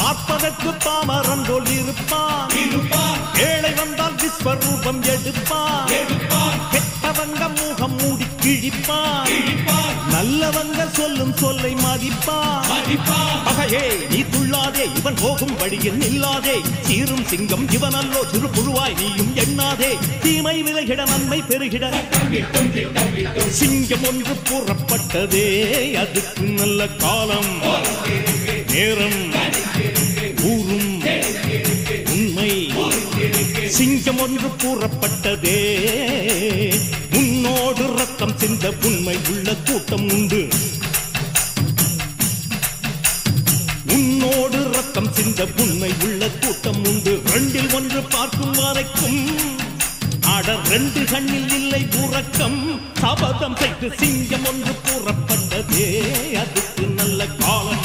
பார்ப்பதற்கு பாமரன் போல் இருப்பான், ஏழை வந்தால் விஸ்வரூபம் எடுப்பான், கெட்டவங்க முகம் மூடி கிழிப்பான், நல்லவங்க சொல்லும் சொல்லை மதிப்பான். பகையே நீ துள்ளாதே, இவன் போகும் வழியில் நில்லாதே, சீரும் சிங்கம் இவனல்லோ சிறு புழுவாய் நீயும் எண்ணாதே, தீமை விலகிட நன்மை பெருகிட சிங்கம் ஒன்று கூறப்பட்டதே, அதுக்கு நல்ல காலம் நேரம் கூறும் உண்மை. சிங்கம் ஒன்று கூறப்பட்டதே, முன்னோடு ரத்தம் சிந்த உண்மை உள்ள கூட்டம் உண்டு, உன்னோடு ரத்தம் சிந்த உண்மை உள்ள கூட்டம் உண்டு. ரெண்டில் ஒன்று பார்க்கும் வரைக்கும் ஆட ரெண்டு கண்ணில் இல்லை உறக்கம், சபதம் செய்து சிங்கம் ஒன்று கூறப்பட்டதே, அதுக்கு நல்ல காலம்